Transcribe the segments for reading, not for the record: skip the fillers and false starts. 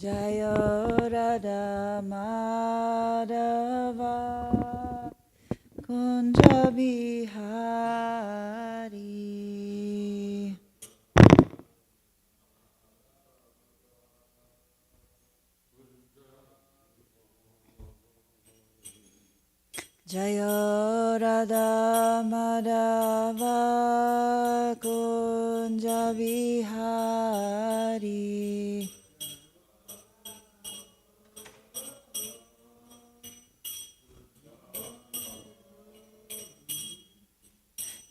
Jaya Radha Madhava Kunja Bihari. Jaya Radha Madhava Kunja Bihari.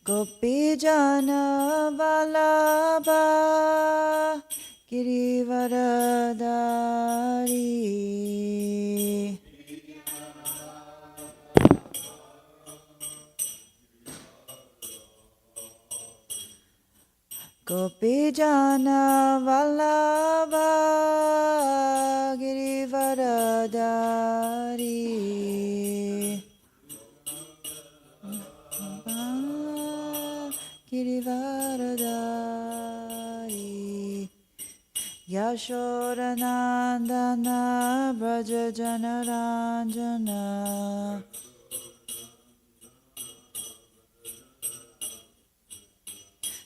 Gopijana Vallabha Girivaradari. Gopijana Vallabha Girivaradari. Girivaradari. Yashodanandana Braja Janaranjana.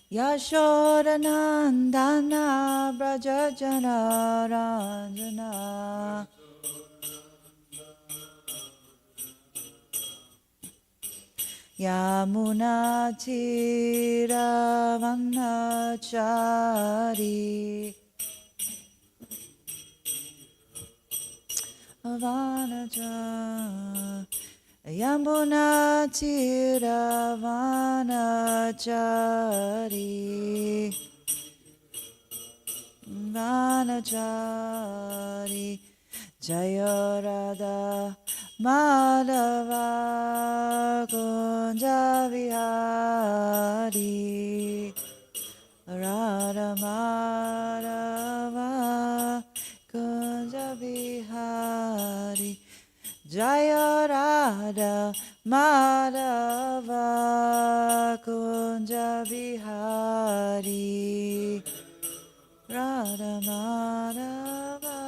Yashodanandana Braja Janaranjana. Yamuna Tiravanachari. Vanacha Yamuna Tiravanachari. Vanachari. Jaya Radha Madhava Kunja Vihari. Radha Madhava Kunja Vihari. Jaya Radha Madhava Kunja Vihari. Radha Madhava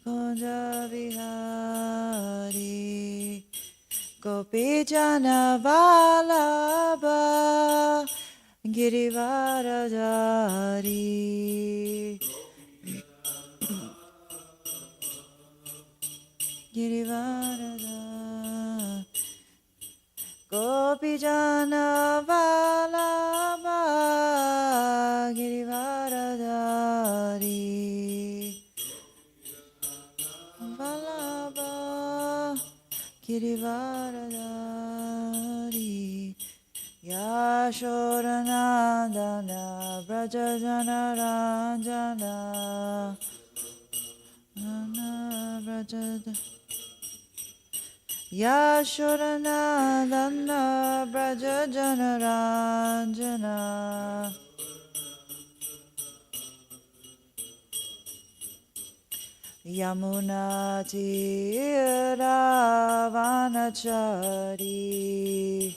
Kunja Vihari. Gopijana Vallabha Girivaradari. Girivaradari. Gopijana Vallabha Girivaradari. Vallabha Girivaradari. Yashodanandana Braja Janaranjana. Yashodanandana Braja Janaranjana. Yamuna Tiravanachari.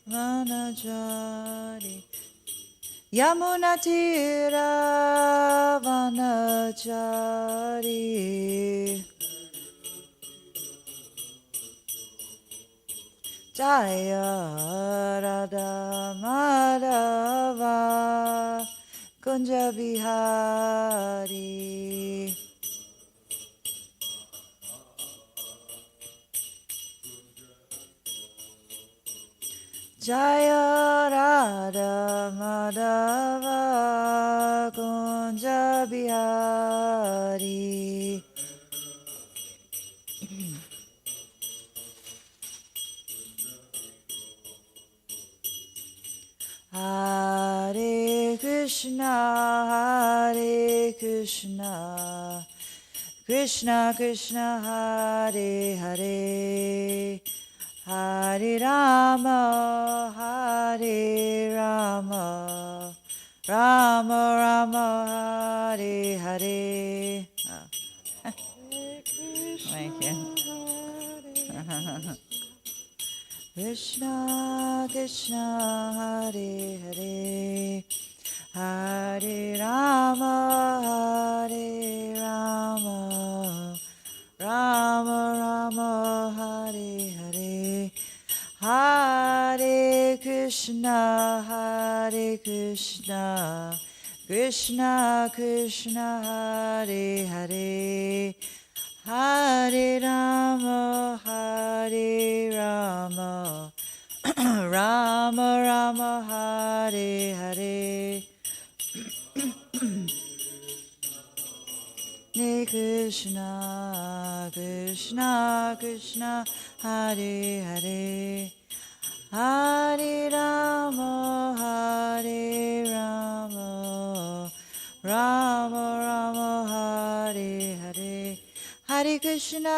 Vanachari. Yamuna Tiravanachari. Jaya Radha Madhava Kunja Bihari. Jaya Radha Madhava Kunja Bihari. Hare Krishna, Hare Krishna, Krishna Krishna, Hare Hare, Hare Rama, Hare Rama, Rama Rama, Hare Hare. Thank you. Krishna Krishna, Hare Hare, Hare Rama, Hare Krishna, Krishna Krishna Hare Hare, Hare Rama, Hare Rama, Rama Rama, Hare Hare. Hare Krishna, Krishna Krishna, Hare Hare, Hare Rama, Hare Rama, Rama Rama, Hare Hare. Hare Krishna,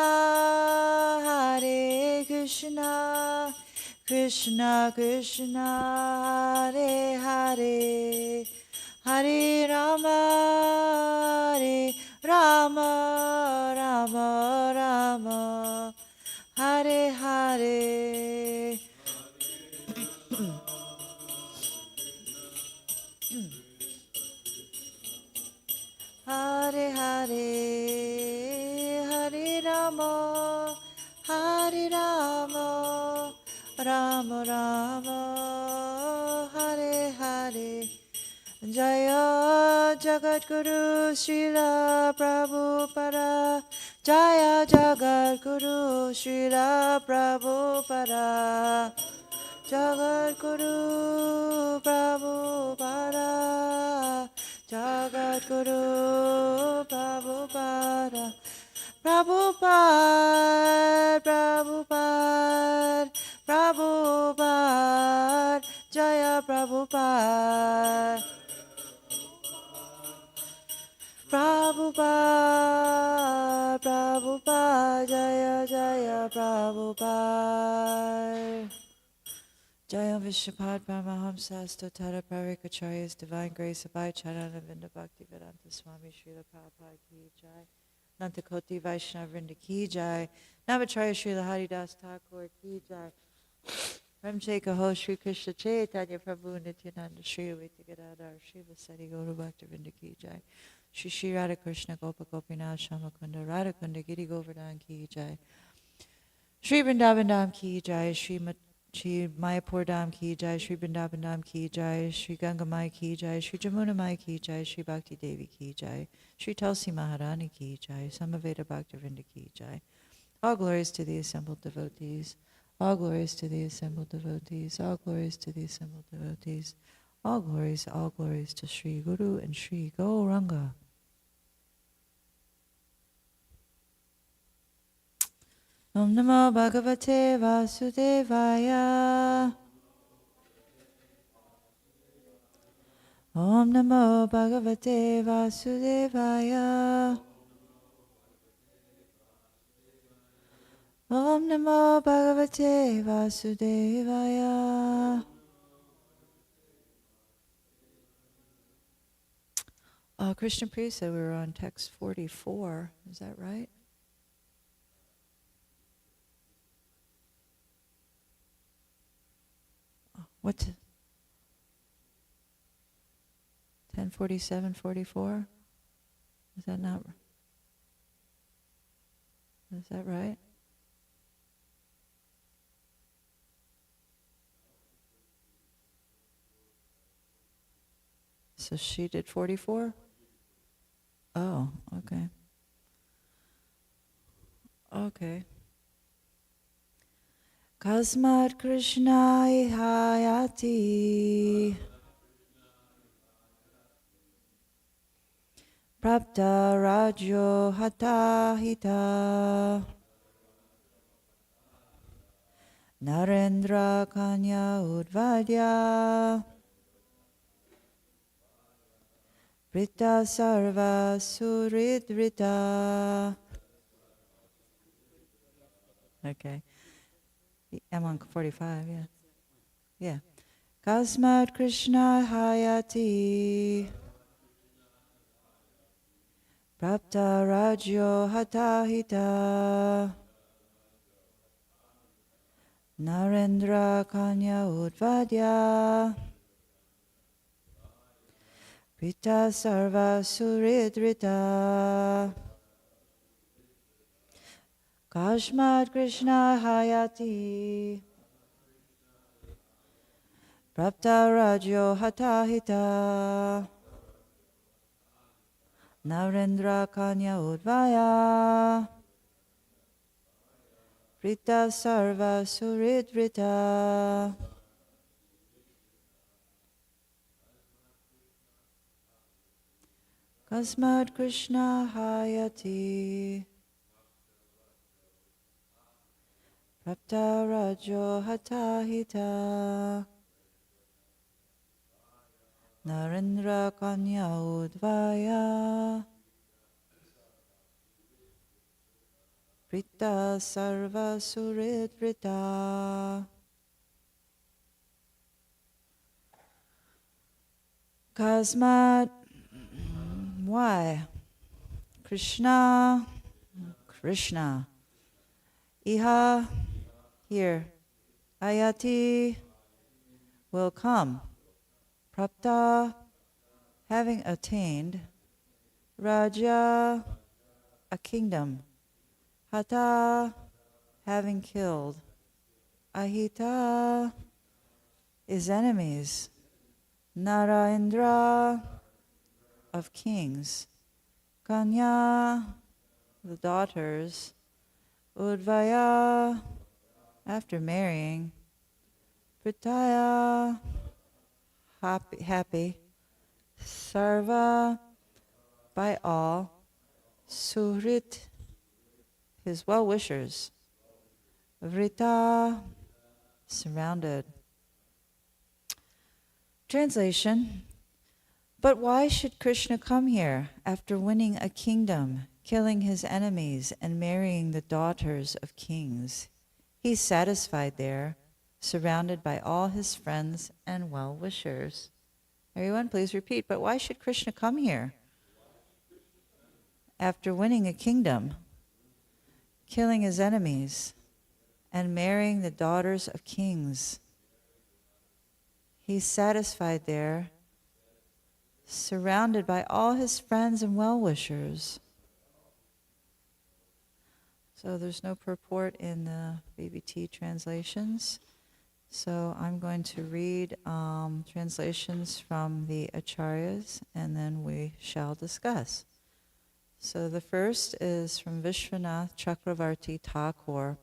Hare Krishna, Krishna Krishna, Hare Hare, Hare Rama, Hare Rama, Rama Rama, Hare Hare. Hare Hare, Hare Rama, Hare Rama, Rama Rama, Hare Hare. Jaya Jagat Guru Srila Prabhupada, Jaya Jagat Guru Srila Prabhupada, Jagat Guru Prabhupada, Jagat Guru Prabhupada, Prabhupada, Prabhupada, Prabhupada, Jaya Prabhupada, Prabhupada, Prabhupada, Jaya Jaya Prabhupada. Jaya Vishnupada Paramahamsa Stotara Parikacharyas Divine Grace Abhay Charana Vinda Bhakti Vedanta Swami Srila Prabhupada Ki Jai, Nantakoti Vaishnava Vrinda Ki Jai, Namacharya Srila Haridas Thakur Ki Jai, Ramche Kaho Shri Krishna Chaitanya Prabhu Nityananda Shri Advaita Gadadhar Shri Vasari Gauru Bhakta Vrinda Ki Jai, Shri Shri Radha Krishna Gopa Gopinath Shamakunda Radha Kunda Giri Govardhan Ki Jai, Shri Vrindavan Dham Ki Jai, Shri Mayapur Dham Ki Jai, Shri Vrindavan Dham Ki Jai, Shri Ganga Mai Ki Jai, Shri Jamuna Mai Ki Jai, Shri Bhakti Devi Ki Jai, Shri Tulsi Maharani Ki Jai, Samaveda Bhakta Vrinda Ki Jai. All glories to the assembled devotees. All glories to the assembled devotees. All glories to the assembled devotees. All glories to Sri Guru and Sri Gauranga. Om Namo Bhagavate Vasudevaya. Om Namo Bhagavate Vasudevaya. Om Namo Bhagavate Vasudevaya. Krishna Priya said we were on text 44. Is that right? What? 1047, 44? Is that not? Is that right? So she did 44? Oh, okay. Okay. Kasmat Krishna ihayati Prapta Rajo Hatahita Narendra Kanya Udvadya Prita Sarva Suridrita. Okay. I'm on 45, yeah. Yeah. Kasmat Krishna Hayati Prapta Rajo Hatahita Narendra Kanya Udvadya Pita Sarva Suridrita Kashmat Krishna Hayati Prapta Rajo Hatahita Narendra Kanya Udvaya Prita Sarva Suridrita Kasmad Krishna Hayati Prapta Rajo Hatahita Narendra Kanya Udvaya Prita Sarva Suridrita Kasmat. Why? Krishna, Krishna. Iha, here. Ayati, will come. Prapta, having attained. Raja, a kingdom. Hata, having killed. Ahita, is enemies. Narendra, of kings. Kanya, the daughters. Udvaya, after marrying. Pritaya, happy. Sarva, by all. Suhrit, his well-wishers. Vrita, surrounded. Translation. But why should Krishna come here after winning a kingdom, killing his enemies, and marrying the daughters of kings? He's satisfied there, surrounded by all his friends and well-wishers. Everyone, please repeat. But why should Krishna come here after winning a kingdom, killing his enemies, and marrying the daughters of kings? He's satisfied there, surrounded by all his friends and well-wishers. So there's no purport in the BBT translations. So I'm going to read translations from the Acharyas, and then we shall discuss. So the first is from Vishwanath Chakravarti Thakur.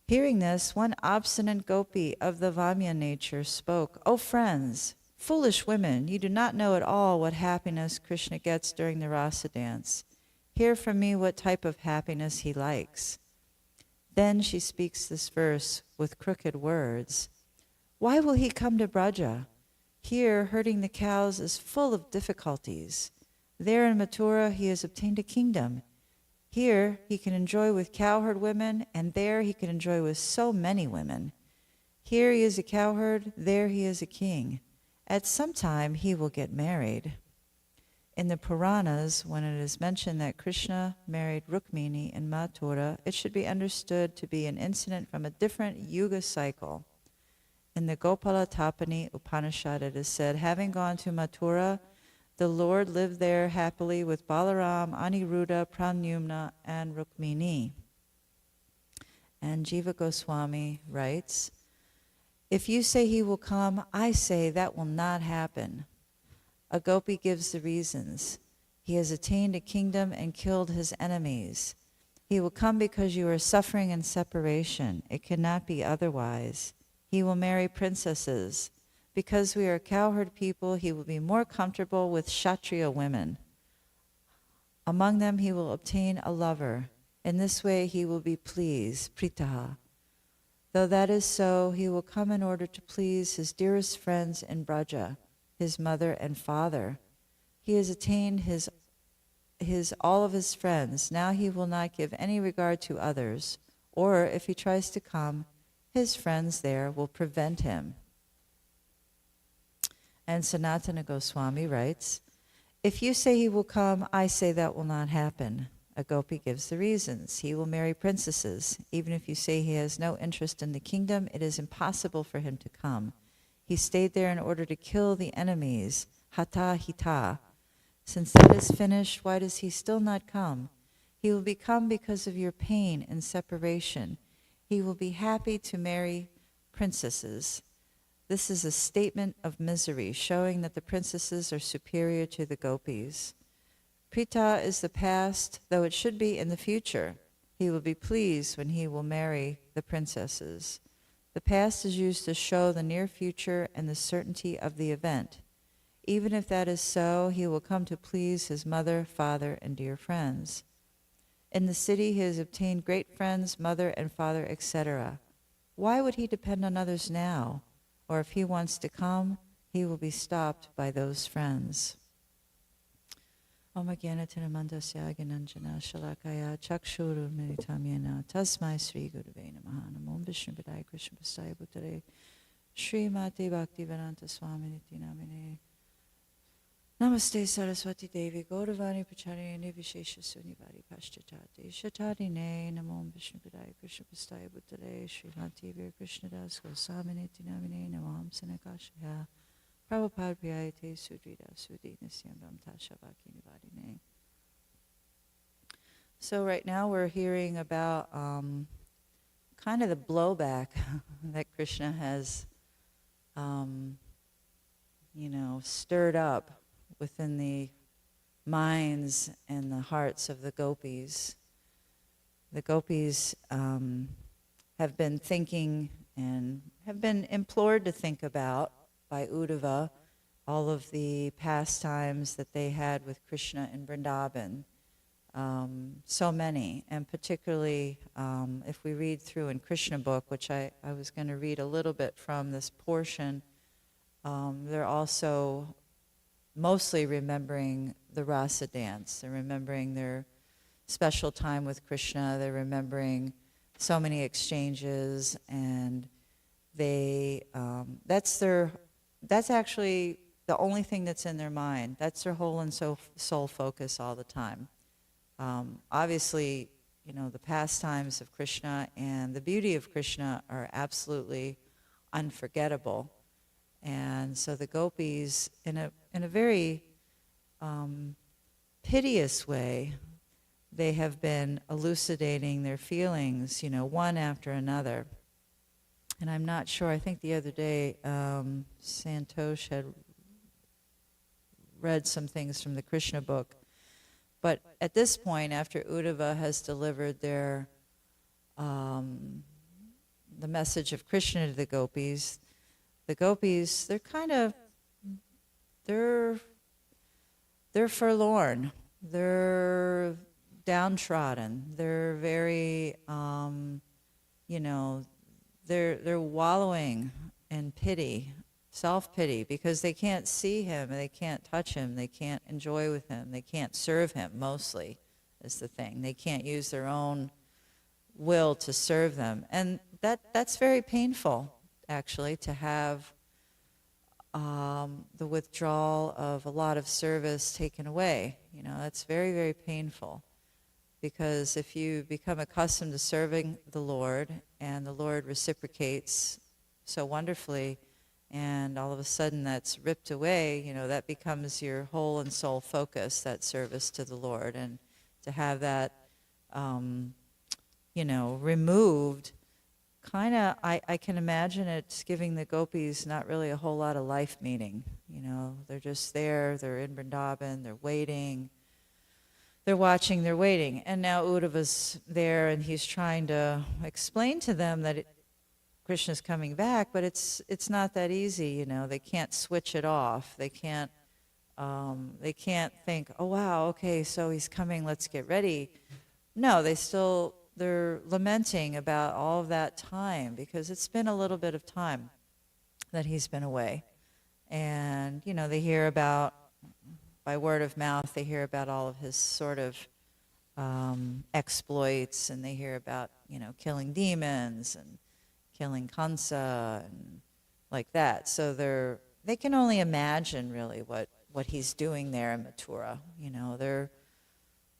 Hearing this, one obstinate gopi of the Vamya nature spoke, "O friends, foolish women, you do not know at all what happiness Krishna gets during the rasa dance. Hear from me what type of happiness he likes." Then she speaks this verse with crooked words. Why will he come to Braja? Here, herding the cows is full of difficulties. There in Mathura, he has obtained a kingdom. Here, he can enjoy with cowherd women, and there he can enjoy with so many women. Here he is a cowherd, there he is a king. At some time, he will get married. In the Puranas, when it is mentioned that Krishna married Rukmini in Mathura, it should be understood to be an incident from a different yuga cycle. In the Gopala Tapani Upanishad, it is said, having gone to Mathura, the Lord lived there happily with Balaram, Aniruddha, Pradyumna, and Rukmini. And Jiva Goswami writes, if you say he will come, I say that will not happen. A gopi gives the reasons. He has attained a kingdom and killed his enemies. He will come because you are suffering in separation. It cannot be otherwise. He will marry princesses. Because we are cowherd people, he will be more comfortable with Kshatriya women. Among them he will obtain a lover. In this way he will be pleased, pritaha. Though that is so, he will come in order to please his dearest friends in Braja, his mother and father. He has attained all of his friends. Now he will not give any regard to others, or if he tries to come, his friends there will prevent him. And Sanatana Goswami writes, if you say he will come, I say that will not happen. A gopi gives the reasons. He will marry princesses. Even if you say he has no interest in the kingdom, it is impossible for him to come. He stayed there in order to kill the enemies, hata hita. Since that is finished, why does he still not come? He will come because of your pain and separation. He will be happy to marry princesses. This is a statement of misery, showing that the princesses are superior to the gopis. Prita is the past, though it should be in the future. He will be pleased when he will marry the princesses. The past is used to show the near future and the certainty of the event. Even if that is so, he will come to please his mother, father, and dear friends. In the city, he has obtained great friends, mother and father, etc. Why would he depend on others now? Or if he wants to come, he will be stopped by those friends. Om Jnanatina Mandasya Gyananjana Shalakaya Chakshuru Militamyena Tasmai Sri Gurave Namaha Namo Vishnu Padaya Krishna Pastaya Bhutare Sri Mati Bhaktivedanta Swami Niti Namine Namaste Saraswati Devi Gauravani Pacharayani Vishesha Sunivari Paschachate Shatadine Namo Vishnu Padaya Krishna Pastaya Bhutare Sri Mati Vir Krishna Das Goswami Niti Namine Namam Sanakashaya Prabhupada Priyayate Sudrida Sudi Nisyambam Tashavaki Nivadine. So right now we're hearing about kind of the blowback that Krishna has, stirred up within the minds and the hearts of the gopis. The gopis have been thinking and have been implored to think about by Uddhava all of the pastimes that they had with Krishna in Vrindavan. So many, and particularly if we read through in Krishna book, which I was going to read a little bit from this portion, they're also mostly remembering the rasa dance. They're remembering their special time with Krishna. They're remembering so many exchanges, and that's actually the only thing that's in their mind. That's their whole and soul focus all the time. Obviously, the pastimes of Krishna and the beauty of Krishna are absolutely unforgettable. And so the gopis, in a very piteous way, they have been elucidating their feelings, one after another. And I'm not sure, I think the other day Santosh had read some things from the Krishna book. But at this point, after Uddhava has delivered the message of Krishna to the gopis, they're forlorn. They're downtrodden. They're very, they're wallowing in pity, self-pity, because they can't see him, they can't touch him, they can't enjoy with him, they can't serve him, mostly, is the thing. They can't use their own will to serve them. And that's very painful, actually, to have the withdrawal of a lot of service taken away. That's very, very painful. Because if you become accustomed to serving the Lord, and the Lord reciprocates so wonderfully, and all of a sudden that's ripped away, that becomes your whole and soul focus, that service to the Lord. And to have that, removed, I can imagine it's giving the gopis not really a whole lot of life meaning. They're just there, they're in Vrindavan, they're waiting. They're watching, they're waiting. And now Uddhava's there, and he's trying to explain to them that Krishna's coming back, but it's not that easy, They can't switch it off. They can't think, oh wow, okay, so he's coming, let's get ready. No, they're lamenting about all of that time, because it's been a little bit of time that he's been away. And, they hear about, by word of mouth, they hear about all of his sort of exploits, and they hear about, killing demons and killing Kansa and like that. So they can only imagine really what he's doing there in Mathura.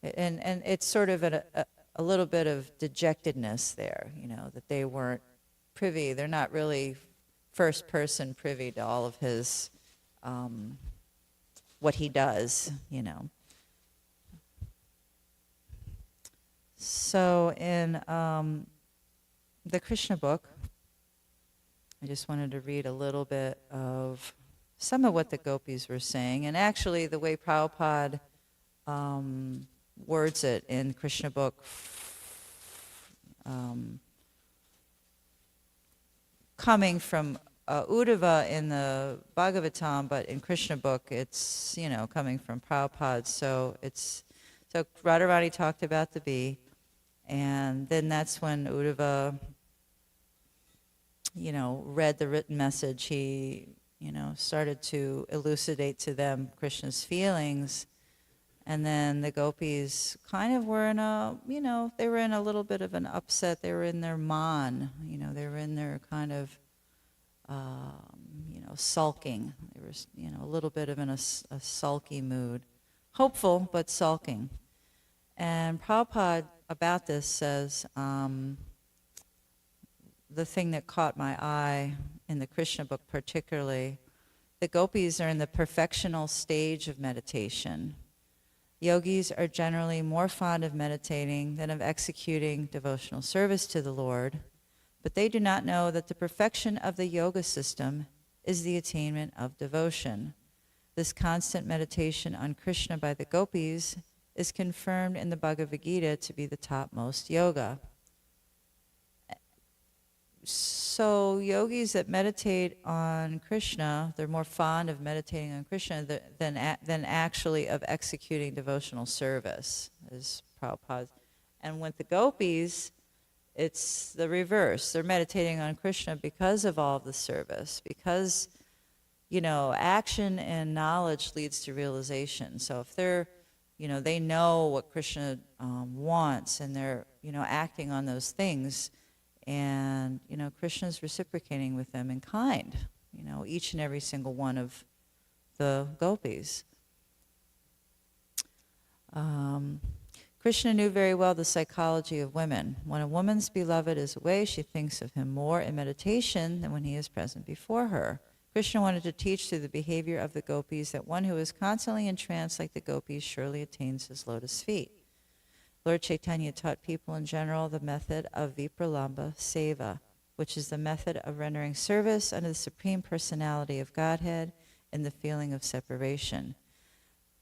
And it's sort of a little bit of dejectedness there, that they weren't privy. They're not really first person privy to all of his what he does, So in the Krishna book, I just wanted to read a little bit of some of what the gopis were saying. And actually, the way Prabhupada words it in Krishna book, coming from Uddhava in the Bhagavatam, but in Krishna book, it's, coming from Prabhupada. So Radharani talked about the bee, and then that's when Uddhava, read the written message. He, started to elucidate to them Krishna's feelings. And then the gopis kind of were in a, they were in a little bit of an upset. They were in their man, they were in their kind of, sulking. They were, a little bit of in a sulky mood. Hopeful, but sulking. And Prabhupada about this says, the thing that caught my eye in the Krishna book particularly, the gopis are in the perfectional stage of meditation. Yogis are generally more fond of meditating than of executing devotional service to the Lord, but they do not know that the perfection of the yoga system is the attainment of devotion. This constant meditation on Krishna by the gopis is confirmed in the Bhagavad Gita to be the topmost yoga. So yogis that meditate on Krishna, they're more fond of meditating on Krishna than actually of executing devotional service, is Prabhupada. And with the gopis, it's the reverse. They're meditating on Krishna because of all the service, because, action and knowledge leads to realization. So if they're, they know what Krishna wants, and they're, acting on those things, and, Krishna's reciprocating with them in kind, each and every single one of the gopis. Krishna knew very well the psychology of women. When a woman's beloved is away, she thinks of him more in meditation than when he is present before her. Krishna wanted to teach through the behavior of the gopis that one who is constantly entranced like the gopis surely attains his lotus feet. Lord Chaitanya taught people in general the method of Vipralambha Seva, which is the method of rendering service unto the Supreme Personality of Godhead in the feeling of separation.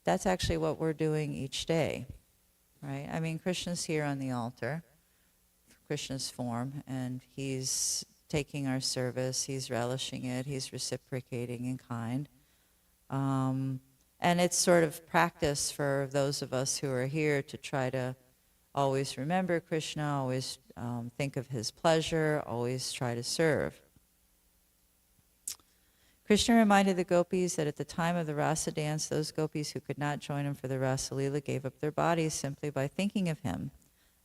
That's actually what we're doing each day, right? I mean, Krishna's here on the altar, Krishna's form, and he's taking our service, he's relishing it, he's reciprocating in kind. And it's sort of practice for those of us who are here to try to always remember Krishna, always think of his pleasure, always try to serve. Krishna reminded the gopis that at the time of the rasa dance, those gopis who could not join him for the rasa lila gave up their bodies simply by thinking of him.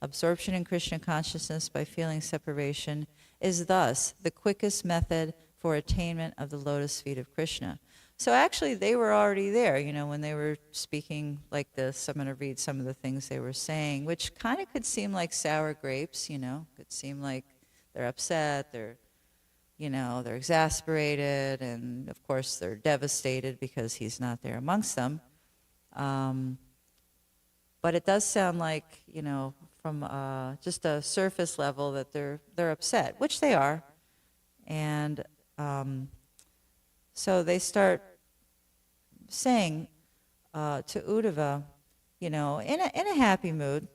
Absorption in Krishna consciousness by feeling separation is thus the quickest method for attainment of the lotus feet of Krishna. So actually they were already there, when they were speaking like this. I'm going to read some of the things they were saying, which kind of could seem like sour grapes, could seem like they're upset, they're exasperated, and of course they're devastated because he's not there amongst them. But it does sound like, from just a surface level that they're upset, which they are. And so they start saying to Uddhava, in a happy mood,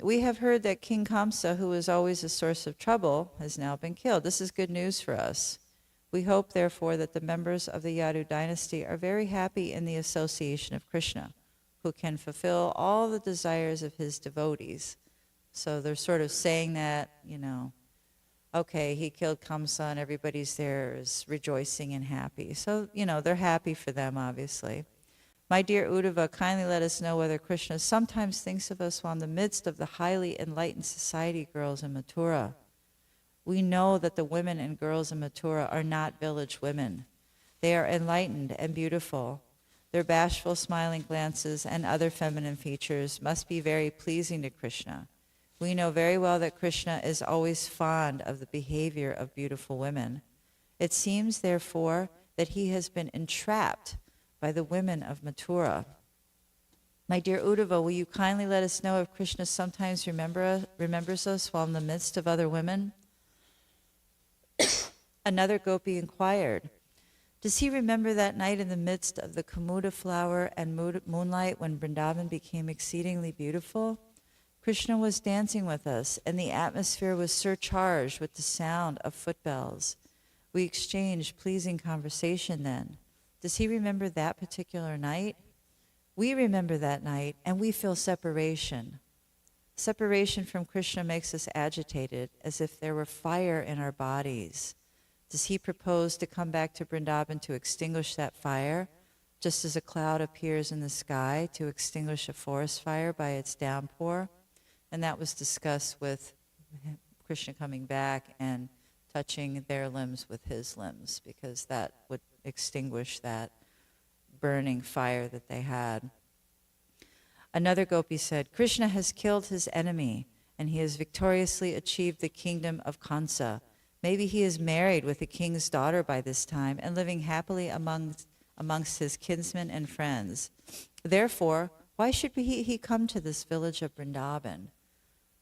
we have heard that King Kamsa, who is always a source of trouble, has now been killed. This is good news for us. We hope, therefore, that the members of the Yadu dynasty are very happy in the association of Krishna, who can fulfill all the desires of his devotees. So they're sort of saying that, okay, he killed Kamsa and everybody's there is rejoicing and happy. So, they're happy for them, obviously. My dear Uddhava, kindly let us know whether Krishna sometimes thinks of us while in the midst of the highly enlightened society girls in Mathura. We know that the women and girls in Mathura are not village women. They are enlightened and beautiful. Their bashful, smiling glances and other feminine features must be very pleasing to Krishna. We know very well that Krishna is always fond of the behavior of beautiful women. It seems, therefore, that he has been entrapped by the women of Mathura. My dear Uddhava, will you kindly let us know if Krishna sometimes remembers us while in the midst of other women? Another gopi inquired, does he remember that night in the midst of the Kumuda flower and moonlight when Vrindavan became exceedingly beautiful? Krishna was dancing with us, and the atmosphere was surcharged with the sound of footbells. We exchanged pleasing conversation then. Does he remember that particular night? We remember that night, and we feel separation. Separation from Krishna makes us agitated, as if there were fire in our bodies. Does he propose to come back to Vrindavan to extinguish that fire, just as a cloud appears in the sky to extinguish a forest fire by its downpour? And that was discussed with Krishna coming back and touching their limbs with his limbs, because that would extinguish that burning fire that they had. Another gopi said, Krishna has killed his enemy, and he has victoriously achieved the kingdom of Kansa. Maybe he is married with the king's daughter by this time and living happily amongst his kinsmen and friends. Therefore, why should he come to this village of Vrindavan?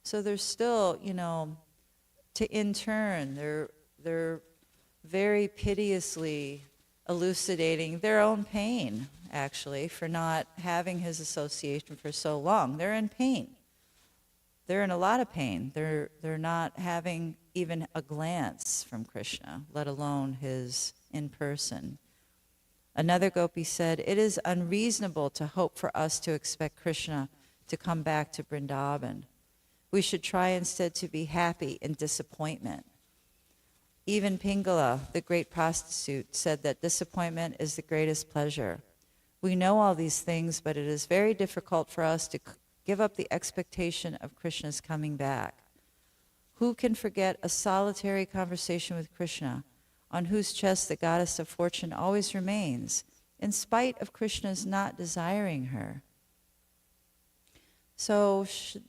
So they're still, in turn, they're very piteously elucidating their own pain, actually, for not having his association for so long. They're in pain. They're in a lot of pain. They're not having even a glance from Krishna, let alone his in person. Another gopi said, it is unreasonable to hope for us to expect Krishna to come back to Vrindavan. We should try instead to be happy in disappointment. Even Pingala, the great prostitute, said that disappointment is the greatest pleasure. We know all these things, but it is very difficult for us to give up the expectation of Krishna's coming back. Who can forget a solitary conversation with Krishna, on whose chest the goddess of fortune always remains, in spite of Krishna's not desiring her? So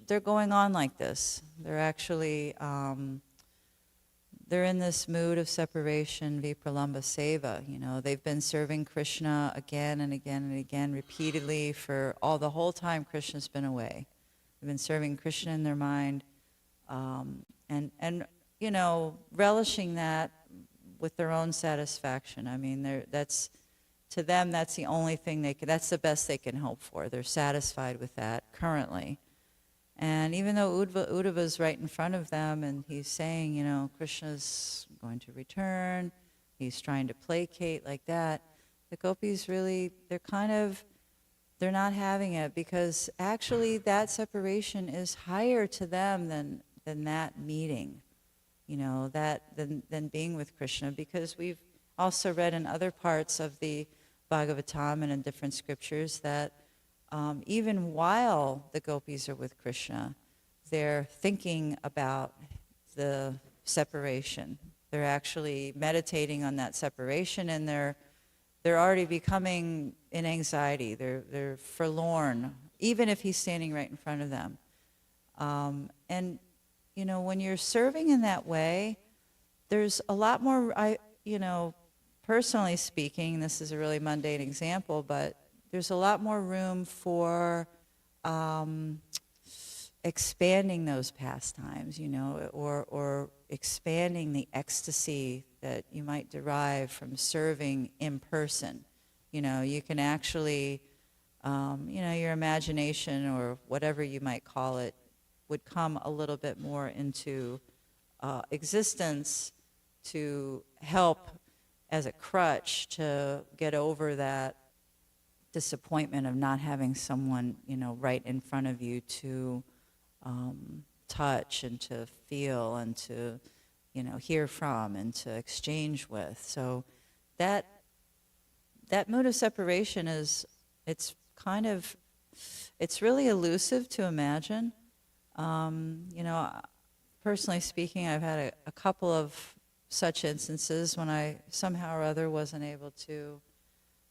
they're going on like this. They're actually, they're in this mood of separation, vipralamba seva. They've been serving Krishna again and again and again, repeatedly for the whole time Krishna's been away. They've been serving Krishna in their mind, and relishing that with their own satisfaction. I mean, to them, that's the only thing that's the best they can hope for. They're satisfied with that currently. And even though Uddhava's right in front of them, and he's saying, Krishna's going to return, he's trying to placate like that, the gopis really, they're not having it, because actually that separation is higher to them than that meeting, than being with Krishna, because we've also read in other parts of the Bhagavatam and in different scriptures that even while the gopis are with Krishna, they're thinking about the separation. They're actually meditating on that separation, and they're already becoming in anxiety. They're forlorn, even if he's standing right in front of them. And when you're serving in that way, there's a lot more. Personally speaking, this is a really mundane example, but there's a lot more room for expanding those pastimes, or expanding the ecstasy that you might derive from serving in person. You can actually, your imagination or whatever you might call it would come a little bit more into existence to help as a crutch to get over that disappointment of not having someone, right in front of you to touch and to feel and to, hear from and to exchange with. So that mood of separation it's really elusive to imagine. Personally speaking, I've had a couple of such instances when I somehow or other wasn't able to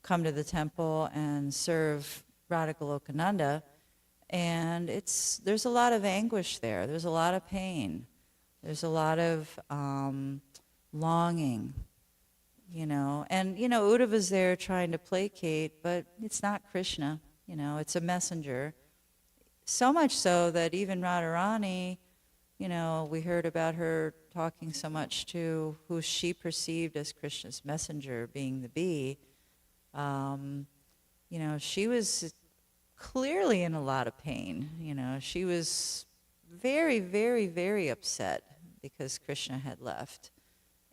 come to the temple and serve Radha Golokananda, and there's a lot of anguish there. There's a lot of pain. There's a lot of longing, And Uddhava's there trying to placate, but it's not Krishna. It's a messenger. So much so that even Radharani, we heard about her talking so much to who she perceived as Krishna's messenger, being the bee. She was clearly in a lot of pain. She was very, very, very upset because Krishna had left.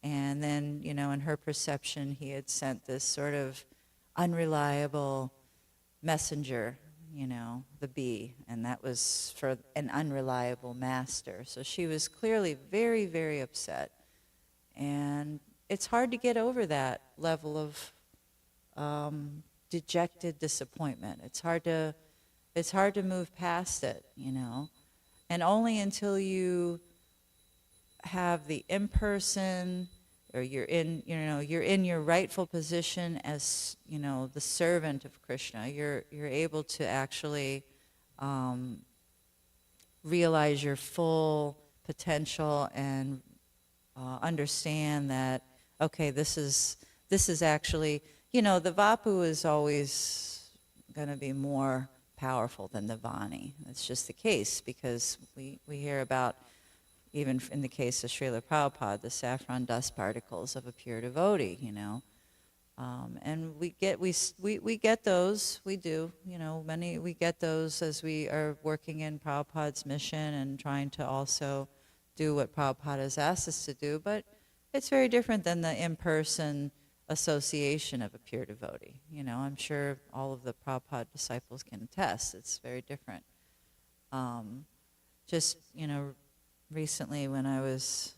And then, in her perception, he had sent this sort of unreliable messenger, the bee, and that was for an unreliable master. So she was clearly very, very upset. And it's hard to get over that level of dejected disappointment. It's hard to move past it, And only until you have the impersonal, or you're in your rightful position as, the servant of Krishna, you're able to actually realize your full potential and understand that, okay, this is actually, the Vapu is always going to be more powerful than the Vani. That's just the case, because we hear about, even in the case of Srila Prabhupada, the saffron dust particles of a pure devotee, and we get those, we do, we get those as we are working in Prabhupada's mission and trying to also do what Prabhupada has asked us to do, but it's very different than the in-person association of a pure devotee. I'm sure all of the Prabhupada disciples can attest, it's very different. Recently when I was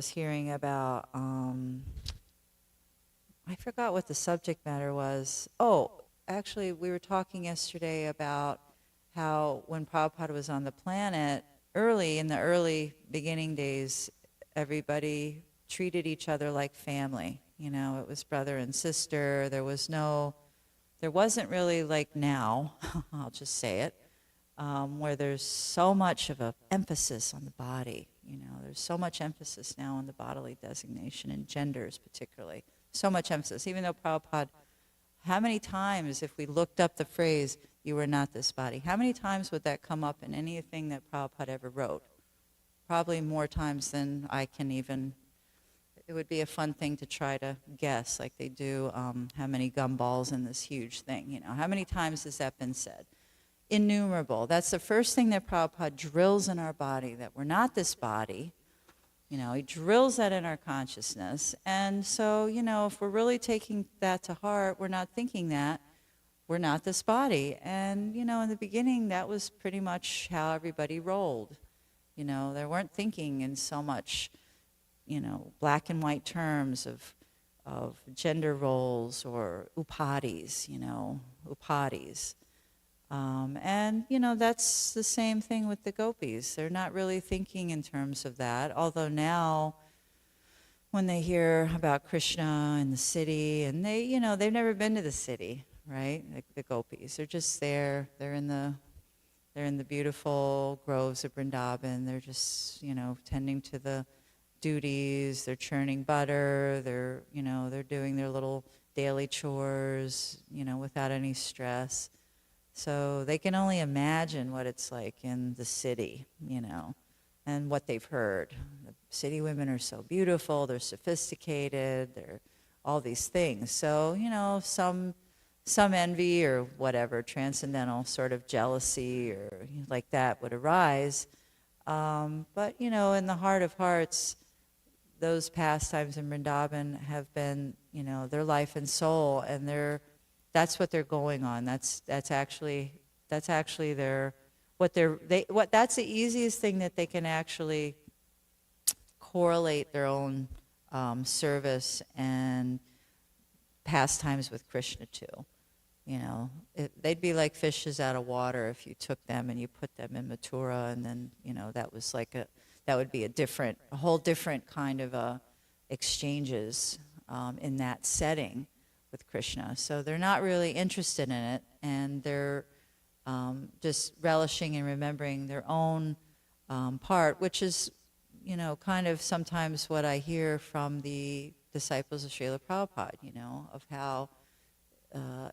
hearing about, I forgot what the subject matter was. Oh, actually we were talking yesterday about how when Prabhupada was on the planet, in the early beginning days, everybody treated each other like family. It was brother and sister. There wasn't really like now, I'll just say it, where there's so much of an emphasis on the body. There's so much emphasis now on the bodily designation, and genders particularly. So much emphasis. Even though Prabhupada, how many times, if we looked up the phrase, "you are not this body," how many times would that come up in anything that Prabhupada ever wrote? Probably more times than I can even. It would be a fun thing to try to guess, like they do how many gumballs in this huge thing. How many times has that been said? Innumerable. That's the first thing that Prabhupada drills in our body, that we're not this body. He drills that in our consciousness. And so, if we're really taking that to heart, we're not thinking that we're not this body. And, in the beginning, that was pretty much how everybody rolled. They weren't thinking in so much, black and white terms of gender roles or upadis, upadis. And, that's the same thing with the gopis. They're not really thinking in terms of that, although now when they hear about Krishna in the city, and they've never been to the city, right? The gopis, they're just there. They're in the beautiful groves of Vrindavan. They're just, tending to the duties. They're churning butter. They're doing their little daily chores, without any stress. So they can only imagine what it's like in the city, and what they've heard. The city women are so beautiful, they're sophisticated, they're all these things. So, some envy or whatever, transcendental sort of jealousy or like that would arise. But, in the heart of hearts, those pastimes in Vrindavan have been, their life and soul, and that's what they're going on. That's actually that's the easiest thing that they can actually correlate their own service and pastimes with Krishna to. They'd be like fishes out of water if you took them and you put them in Mathura, and then that would be a whole different kind of exchanges in that setting with Krishna. So they're not really interested in it, and they're just relishing and remembering their own part, which is, kind of sometimes what I hear from the disciples of Srila Prabhupada, of how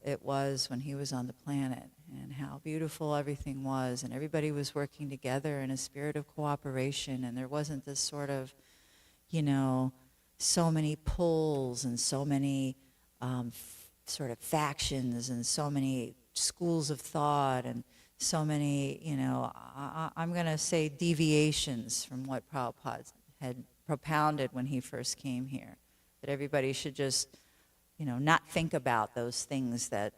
it was when he was on the planet, and how beautiful everything was, and everybody was working together in a spirit of cooperation, and there wasn't this sort of, so many pulls and so many sort of factions and so many schools of thought and so many, I'm going to say deviations from what Prabhupada had propounded when he first came here. That everybody should just, not think about those things that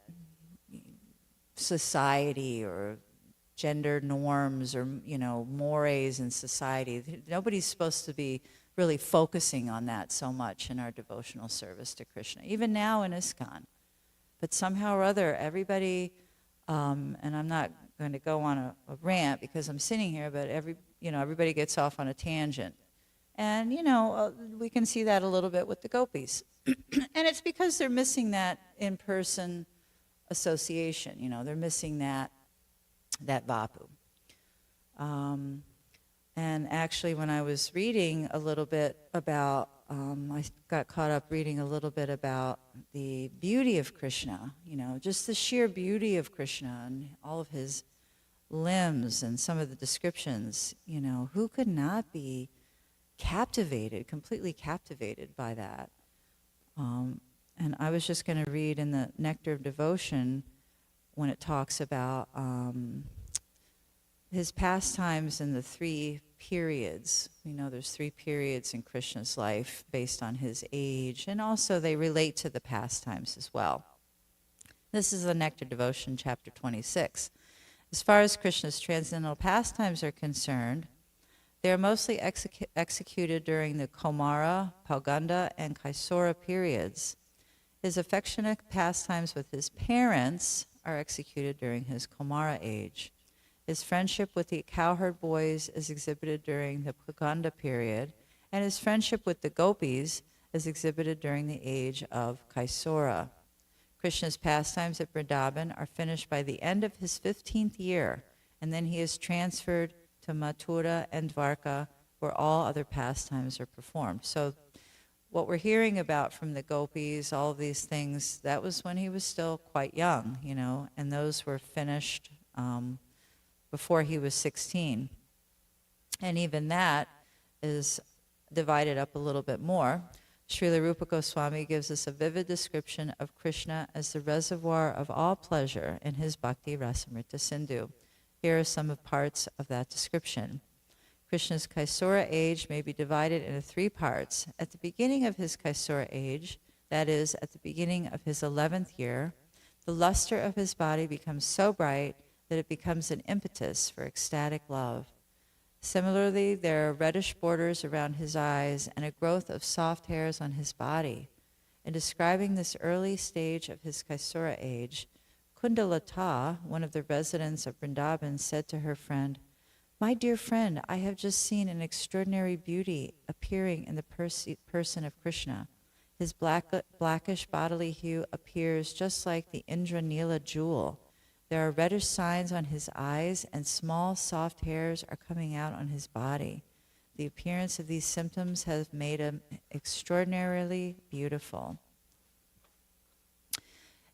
society or gender norms or, mores in society. Nobody's supposed to be really focusing on that so much in our devotional service to Krishna, even now in ISKCON. But somehow or other, everybody, and I'm not going to go on a rant because I'm sitting here, but everybody gets off on a tangent. And, we can see that a little bit with the gopis. And it's because they're missing that in-person association, they're missing that vapu. And actually, when I was reading a little bit about, I got caught up reading a little bit about the beauty of Krishna, just the sheer beauty of Krishna and all of his limbs and some of the descriptions, who could not be captivated, completely captivated by that? And I was just going to read in the Nectar of Devotion when it talks about his pastimes in the 3 periods. There's 3 periods in Krishna's life based on his age, and also they relate to the pastimes as well. This is the Nectar Devotion, chapter 26. As far as Krishna's transcendental pastimes are concerned, they are mostly executed during the Kaumara, Pauganda, and Kaisora periods. His affectionate pastimes with his parents are executed during his Kaumara age. His friendship with the cowherd boys is exhibited during the Pauganda period, and his friendship with the gopis is exhibited during the age of Kaisora. Krishna's pastimes at Vrindavan are finished by the end of his 15th year, and then he is transferred to Mathura and Dwarka, where all other pastimes are performed. So what we're hearing about from the gopis, all of these things, that was when he was still quite young, and those were finished before he was 16. And even that is divided up a little bit more. Srila Rupa Goswami gives us a vivid description of Krishna as the reservoir of all pleasure in his Bhakti Rasamrita Sindhu. Here are some of parts of that description. Krishna's Kaisora age may be divided into 3 parts. At the beginning of his Kaisora age, that is, at the beginning of his 11th year, the luster of his body becomes so bright that it becomes an impetus for ecstatic love. Similarly, there are reddish borders around his eyes and a growth of soft hairs on his body. In describing this early stage of his Kaisora age, Kundalata, one of the residents of Vrindavan, said to her friend, "My dear friend, I have just seen an extraordinary beauty appearing in the person of Krishna. His blackish bodily hue appears just like the Indranila jewel. There are reddish signs on his eyes, and small, soft hairs are coming out on his body. The appearance of these symptoms has made him extraordinarily beautiful."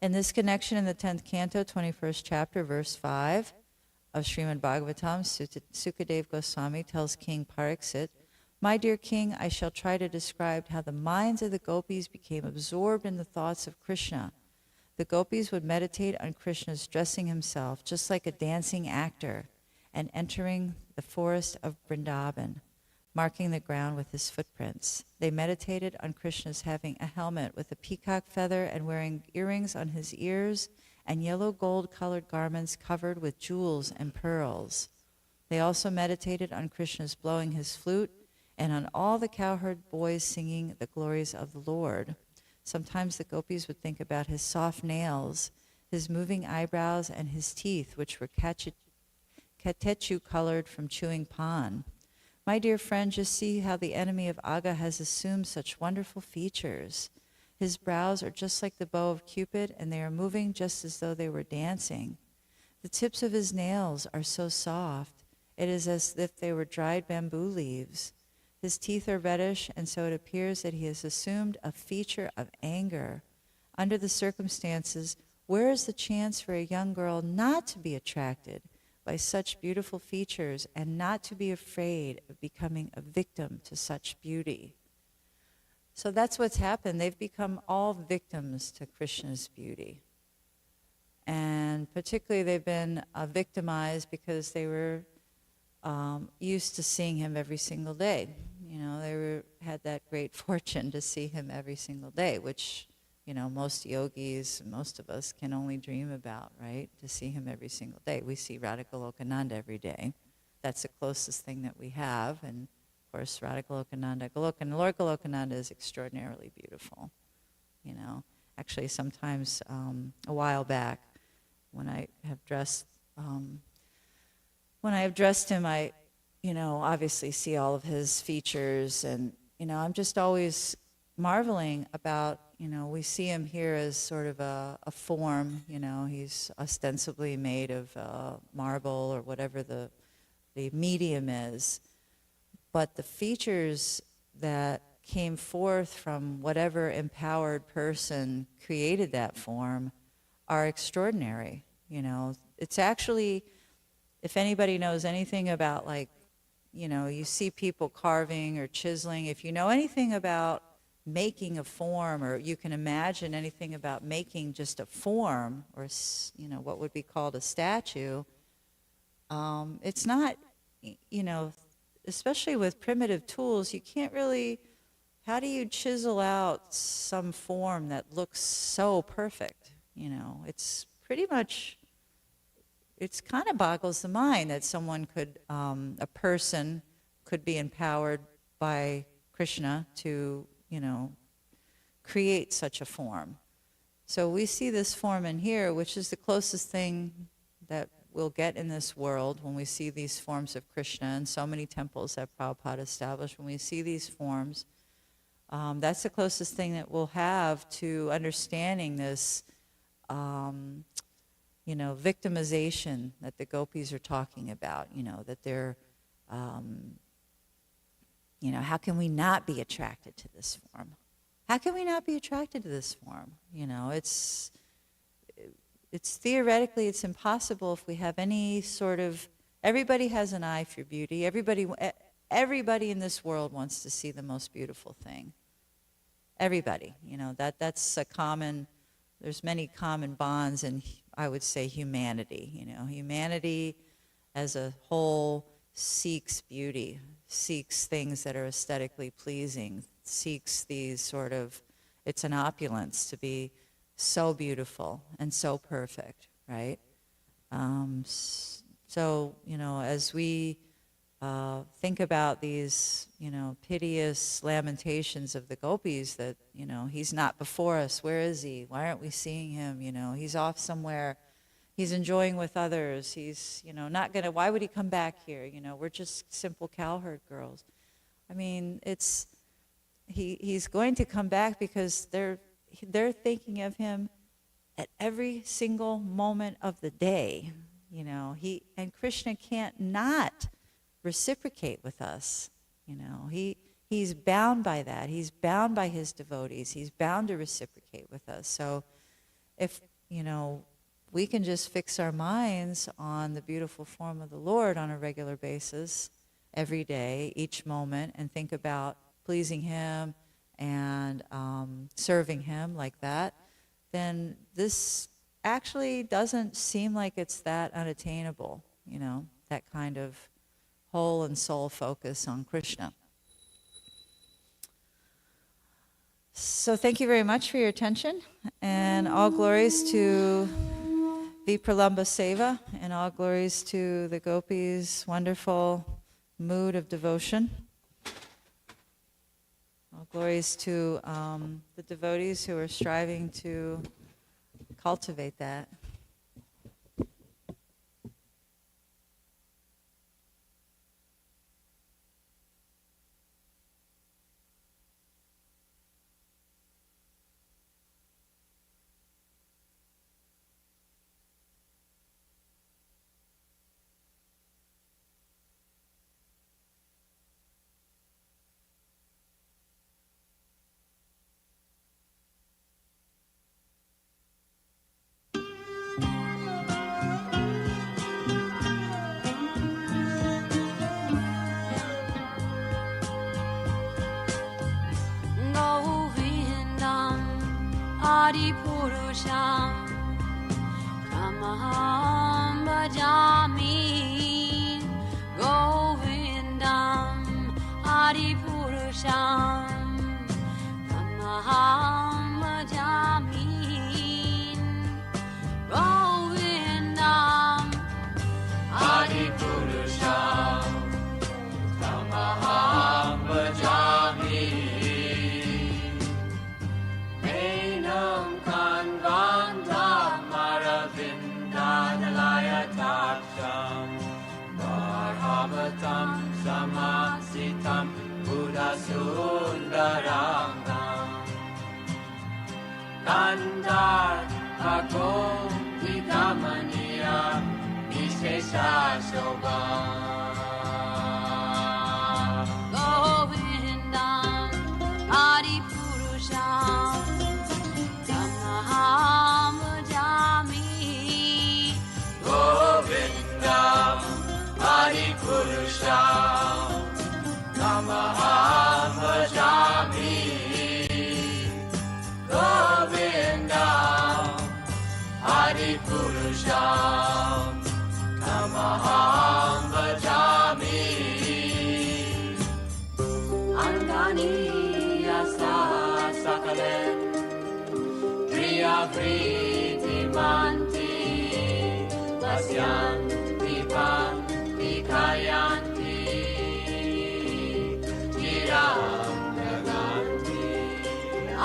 In this connection, in the 10th canto, 21st chapter, verse 5 of Srimad Bhagavatam, Sukadev Goswami tells King Pariksit, "My dear king, I shall try to describe how the minds of the gopis became absorbed in the thoughts of Krishna. The gopis would meditate on Krishna's dressing himself just like a dancing actor and entering the forest of Vrindavan, marking the ground with his footprints. They meditated on Krishna's having a helmet with a peacock feather and wearing earrings on his ears and yellow gold-colored garments covered with jewels and pearls. They also meditated on Krishna's blowing his flute and on all the cowherd boys singing the glories of the Lord. Sometimes the gopis would think about his soft nails, his moving eyebrows, and his teeth, which were katechu-colored from chewing pan. My dear friend, just see how the enemy of Aga has assumed such wonderful features. His brows are just like the bow of Cupid, and they are moving just as though they were dancing. The tips of his nails are so soft, it is as if they were dried bamboo leaves. His teeth are reddish, and so it appears that he has assumed a feature of anger. under the circumstances, where is the chance for a young girl not to be attracted by such beautiful features and not to be afraid of becoming a victim to such beauty? So that's what's happened. They've become all victims to Krishna's beauty. And particularly they've been victimized because they were used to seeing him every single day. You know, had that great fortune to see him every single day, which, you know, most yogis, most of us can only dream about, right? To see him every single day. We see Radha Golokananda every day. That's the closest thing that we have. And of course, Radha Golokananda, Lord Golokananda is extraordinarily beautiful. You know, actually sometimes a while back, when I have dressed him, I, you know, obviously see all of his features, and, you know, I'm just always marveling about, you know, we see him here as sort of a form, you know, he's ostensibly made of marble or whatever the medium is, but the features that came forth from whatever empowered person created that form are extraordinary. You know, it's actually, if anybody knows anything about, like, you know, you see people carving or chiseling, if you know anything about making a form, or you can imagine anything about making just a form, or, you know, what would be called a statue, it's not, you know, especially with primitive tools, you can't really, how do you chisel out some form that looks so perfect? You know, it's pretty much, it's kind of boggles the mind that someone could, a person could be empowered by Krishna to, you know, create such a form. So we see this form in here, which is the closest thing that we'll get in this world when we see these forms of Krishna, and so many temples that Prabhupada established. When we see these forms, that's the closest thing that we'll have to understanding this, you know, victimization that the gopis are talking about. You know, that they're, you know, how can we not be attracted to this form? How can we not be attracted to this form? You know, it's theoretically, it's impossible if we have any sort of, everybody has an eye for beauty. Everybody in this world wants to see the most beautiful thing. Everybody, you know, that's a common, there's many common bonds in, I would say, humanity. You know, humanity as a whole seeks beauty, seeks things that are aesthetically pleasing, seeks these sort of, it's an opulence to be so beautiful and so perfect, right? So, you know, as we think about these, you know, piteous lamentations of the gopis that, you know, he's not before us, where is he? Why aren't we seeing him? You know, he's off somewhere, he's enjoying with others, he's, you know, not gonna, why would he come back here? You know, we're just simple cowherd girls. I mean, it's, he's going to come back because they're thinking of him at every single moment of the day. You know, and Krishna can't not reciprocate with us. You know, he's bound by that. He's bound by his devotees. He's bound to reciprocate with us. So if, you know, we can just fix our minds on the beautiful form of the Lord on a regular basis, every day, each moment, and think about pleasing him and serving him like that, then this actually doesn't seem like it's that unattainable, you know, that kind of whole and soul focus on Krishna. So thank you very much for your attention, and all glories to Vipralamba Seva, and all glories to the gopis' wonderful mood of devotion. All glories to the devotees who are striving to cultivate that. Purusham Tamaham Bhajami Govindam Adi Purusham Tamaham Bhajami Govindam Adi Purusham Tamaham Bhajami Enam Kanvanda Maravinda Nalaya Taksham Varhavatam Samasitam Buddha Sundarangam Kandar Bhagom Vikamaniya Vishesha Shobham Govindam Adi Purusham Tamaham Bhajami Govindam Adi Purusham Tamaham Bhajami Govindam Adi Purusham Tamaham Bhajami Angani Asa Sakalen Priya Priti Manti Lasyan Vipan Vikayanti Chiram Naganti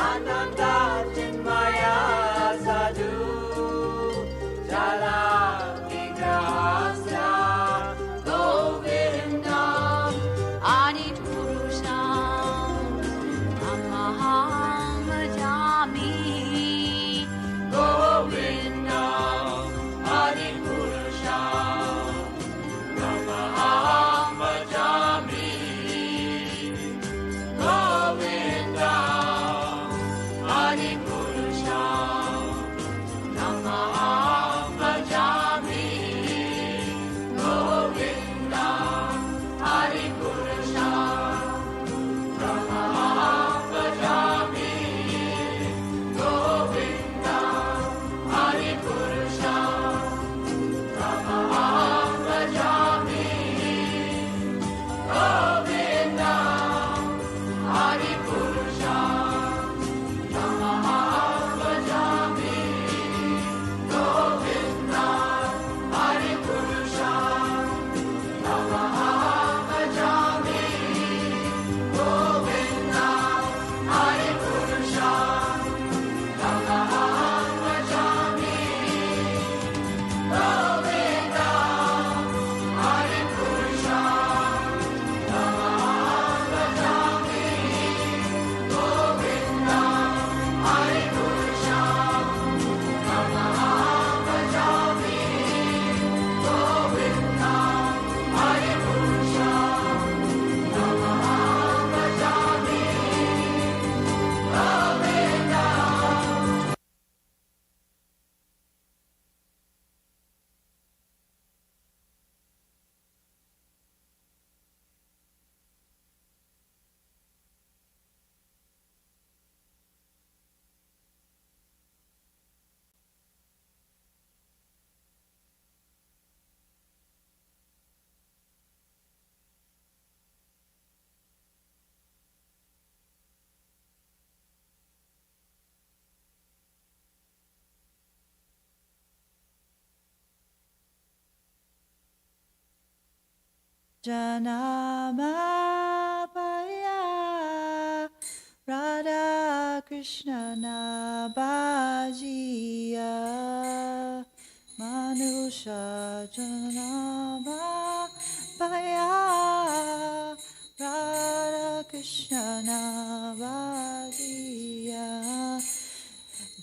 Ananda Chinmaya Sadhu Jala Vigrahasya Govindam Adi Purusham Tamaham Bhajami Govindam Adi Purusham Tamaham Bhajami Govindam Adi Purusham Tamaham Bhajami Govindam Adi Purusham Tamaham Bhajami Govindam Adi Purusham Tamaham Bhajami Govindam Adi Purusham Tamaham Bhajami Govindam Adi Purusham Tamaham Bhajami Govindam Adi Purusham Tamaham Bhajami Govindam Adi Purusham Tamaham Bhajami Govindam Adi Purusham Tamaham Bhajami Govindam Adi Purusham Tamaham Bhajami Govindam. Janamaya Radha Krishna Nabajiya Manusha Janamaya Radha Krishna Nabajiya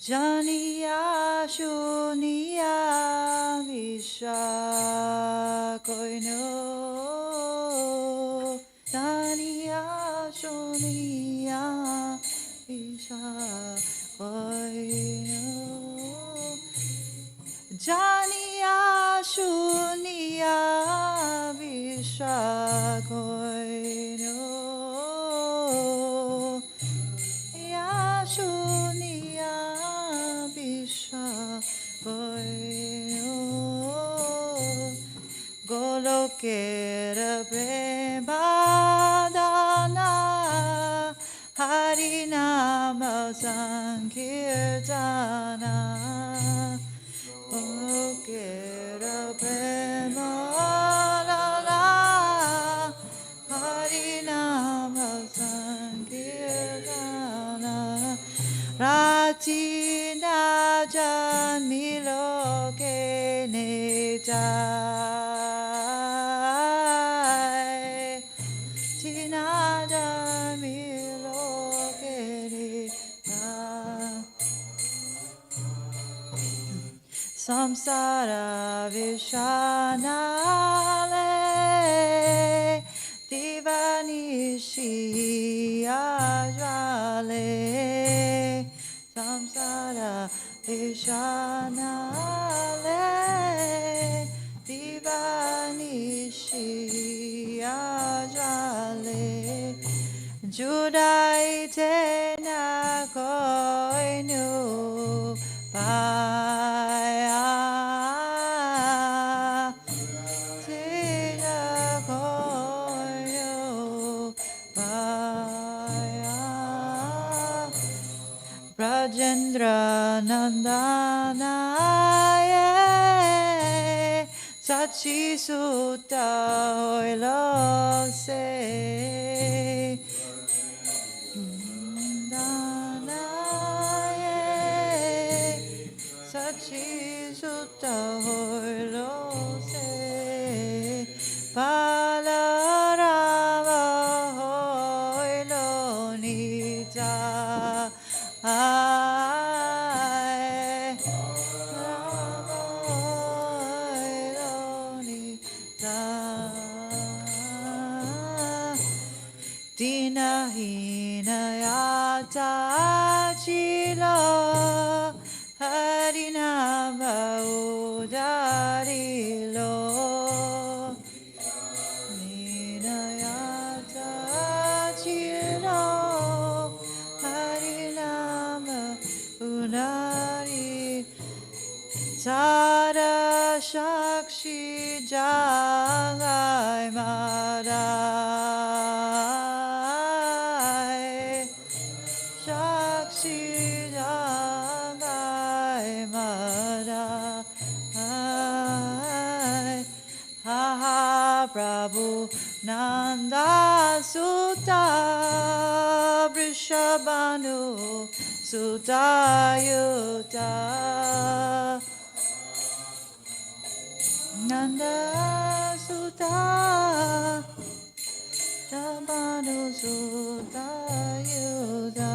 Janiya Shuniya Visha Koino Janiya Shuniya Visha Koino Janiya Shuniya Visha Koino Yashuniya Visha Golokera Premadana Harinama Sankirtana Golokera Premadana Harinama Sankirtana Ratina Janmiloke Nejai Tina Janmiloke Nejai Samsara Vishanale Divanishi Ajvale Samsara Vishanale Divanishi Ajvale Judai Tena Koinu Paya Tena Koinu Paya Rajendra Nandanaye Sachi Sutta Hoilose Nandanaye Sachi Sutta Hoilose Palarava Hoilonita Dina hinayata chila harinama udarilo hinayata chila harinama udari Tada Shakshi Jangai Madai Shakshi Jangai Madai Ha ha Prabhu Nanda Sutta Vrishabhanu Sutta Yuta Nanda Sutta Vrishabhanu Sutta Yuta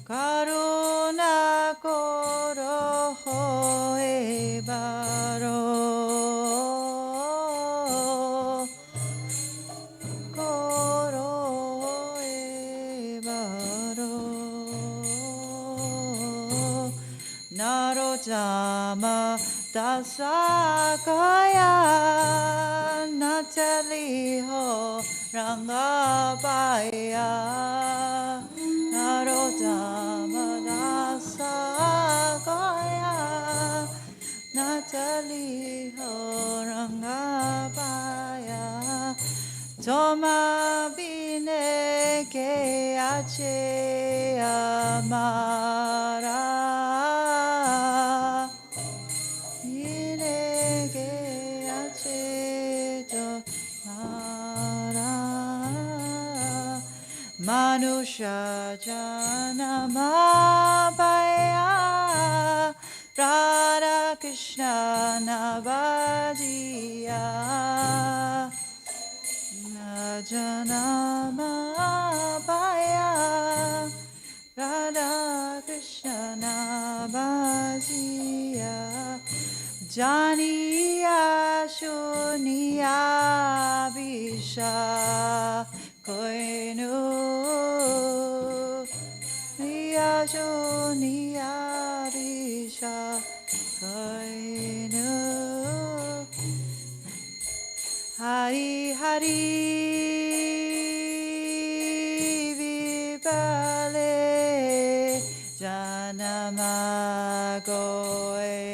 Karuna Koro Hoe Baro Koro Hoe Baro Narotama Dasakaya Nataliho Rangabaya Narotama Dasakaya Nataliho Rangabaya Toma Bine Ke Ache Amara Manusha Janamabaya Radha Krishna Navadiya Janamabaya Radha Krishna Navadiya Janiya Shuniya Visha Koinu Niyajo Niyabisha Koinu Hari Hari Vipale Janama Goe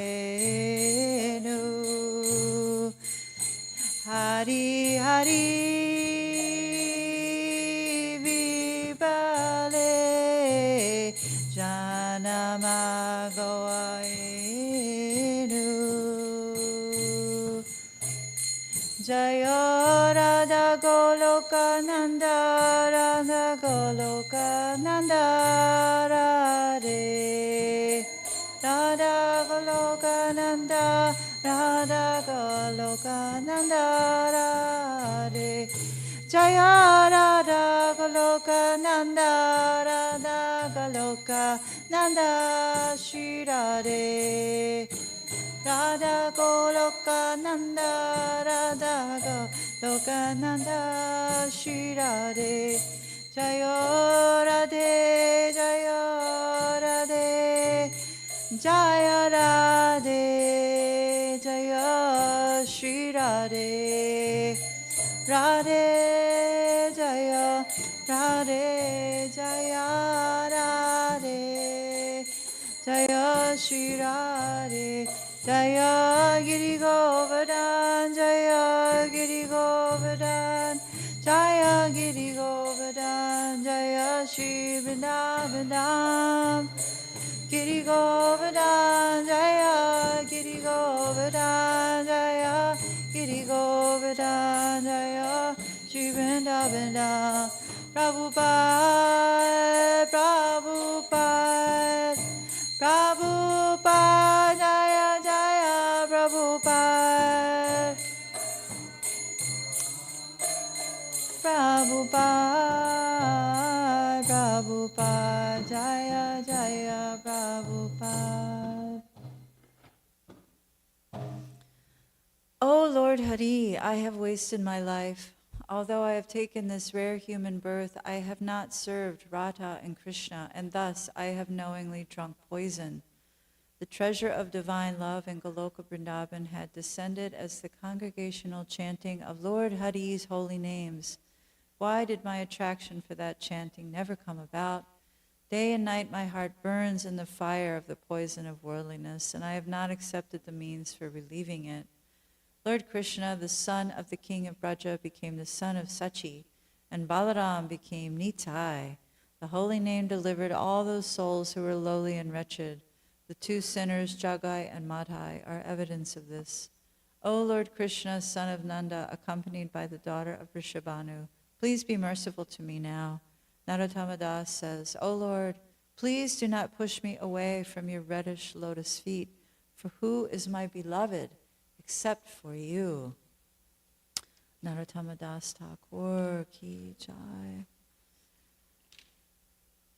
Jaya Radha Goloka Nanda Radha Goloka Nanda Radhe Radha Goloka Nanda Radha Goloka Nanda Radhe Jaya Radha Goloka Nanda Radha Goloka Nanda Shri Radhe Radha Goloka Nanda Radha Goloka Nanda Shri Radhe Jaya Radhe Jaya Radhe Jaya Radhe Jaya Shri Radhe Radhe Jaya Radhe Jaya Radhe Jaya Shri Radhe Jaya Giri Govardhan Jaya Giri Govardhan Jaya Giri Govardhan Jaya Shri Vrindavan Giri Govardhan Jaya Giri Govardhan Jaya Giri Govardhan Jaya Shri Vrindavan Prabhupada Prabhupada Prabhupada Jaya Jaya Prabhupada Prabhupada Prabhupada Jaya Jaya Prabhupada. O Lord Hari, I have wasted my life. Although I have taken this rare human birth, I have not served Radha and Krishna, and thus I have knowingly drunk poison. The treasure of divine love in Goloka Vrindavan had descended as the congregational chanting of Lord Hari's holy names. Why did my attraction for that chanting never come about? Day and night my heart burns in the fire of the poison of worldliness, and I have not accepted the means for relieving it. Lord Krishna, the son of the king of Braja, became the son of Sachi, and Balaram became Nitai. The holy name delivered all those souls who were lowly and wretched. The two sinners, Jagai and Madhai, are evidence of this. O Lord Krishna, son of Nanda, accompanied by the daughter of Vrishabhanu, please be merciful to me now. Narottama Das says, O Lord, please do not push me away from your reddish lotus feet, for who is my beloved except for you? Narottama Das Thakur ki jai.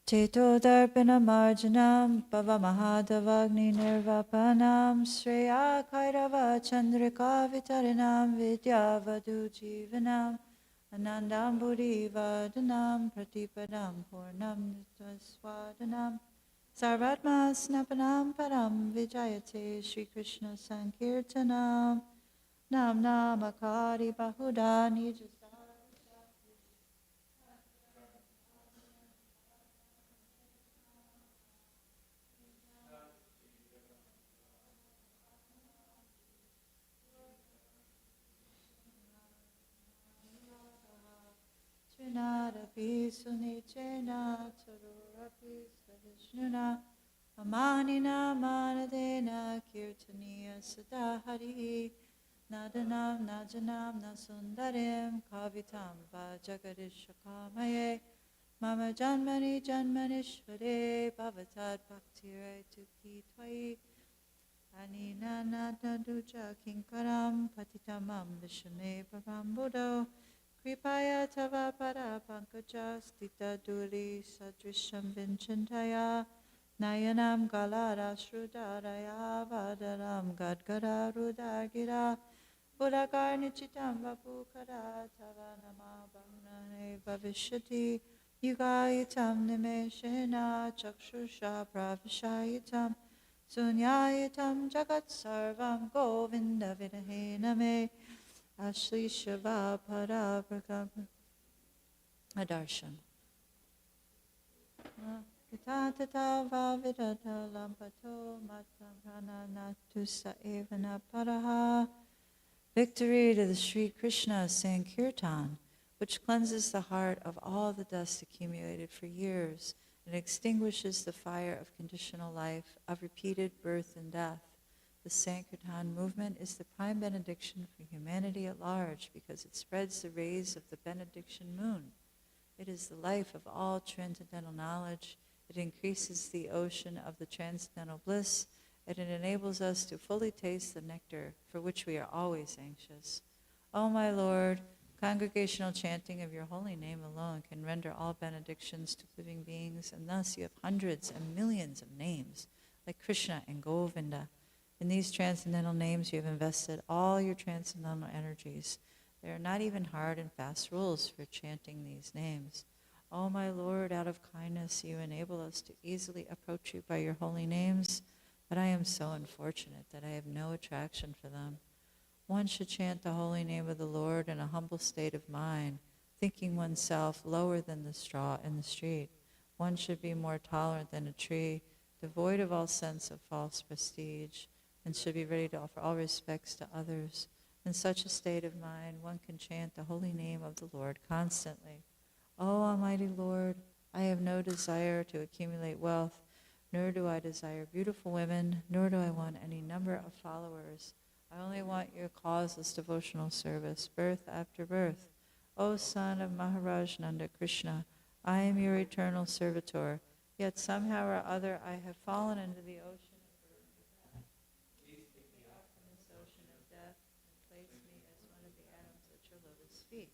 Cheto darpana marjanam bhava mahadavagni nirvapanam sreya kairava chandrika vitarinam vidyavadu jivanam anandam buddhi vadanam pratipadam purnam nitvaswadanam sarvatma snapanam param vijayate Shri Krishna sankirtanam nam namakari bahuda nijasa. Nadapi sunichena tarurapi savishnuna amanina manadena kirtaniya sadahari nadanam najanam nasundarim kavitam vajagadishakamaye mama janmani janmanishvare bhavatad bhaktire tuki twai anina nadaduja kinkaram patitamam vishame param buddho Kripaya tava para pankaja stita duli sadrisham vinchantaya nayanam galara shrudaraya vadaram gadgara rudagira budakar nichitam vapukara tava nama bhagnane bhavishyati yugayitam nimeshena chakshusha pravishayitam sunyayitam jagat sarvam govinda vidahena me Ashli Shiva Paravakam Adarsham. Kitatata Vavidata Lampato Matam Prana Natusa Evana Paraha. Victory to the Sri Krishna Sankirtan, which cleanses the heart of all the dust accumulated for years and extinguishes the fire of conditional life, of repeated birth and death. The Sankirtan movement is the prime benediction for humanity at large because it spreads the rays of the benediction moon. It is the life of all transcendental knowledge. It increases the ocean of the transcendental bliss, and it enables us to fully taste the nectar for which we are always anxious. O my Lord, congregational chanting of your holy name alone can render all benedictions to living beings, and thus you have hundreds and millions of names, like Krishna and Govinda. In these transcendental names, you have invested all your transcendental energies. There are not even hard and fast rules for chanting these names. O my Lord, out of kindness, you enable us to easily approach you by your holy names, but I am so unfortunate that I have no attraction for them. One should chant the holy name of the Lord in a humble state of mind, thinking oneself lower than the straw in the street. One should be more tolerant than a tree, devoid of all sense of false prestige, and should be ready to offer all respects to others. In such a state of mind, one can chant the holy name of the Lord constantly. O Almighty Lord, I have no desire to accumulate wealth, nor do I desire beautiful women, nor do I want any number of followers. I only want your causeless devotional service, birth after birth. O son of Maharaj Nanda Krishna, I am your eternal servitor, yet somehow or other I have fallen into the ocean. Feet.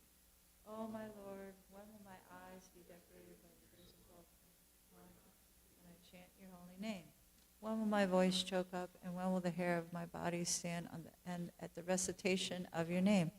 Oh my Lord, when will my eyes be decorated by tears of love when I chant your holy name? When will my voice choke up, and when will the hair of my body stand on the end at the recitation of your name?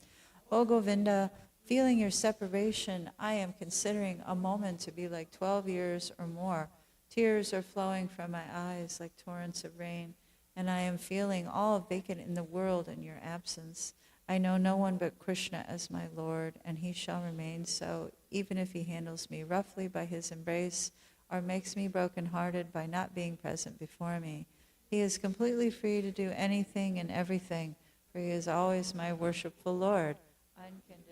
O Govinda, feeling your separation, I am considering a moment to be like 12 years or more. Tears are flowing from my eyes like torrents of rain, and I am feeling all vacant in the world in your absence. I know no one but Krishna as my Lord, and he shall remain so, even if he handles me roughly by his embrace, or makes me broken-hearted by not being present before me. He is completely free to do anything and everything, for he is always my worshipful Lord, unconditional.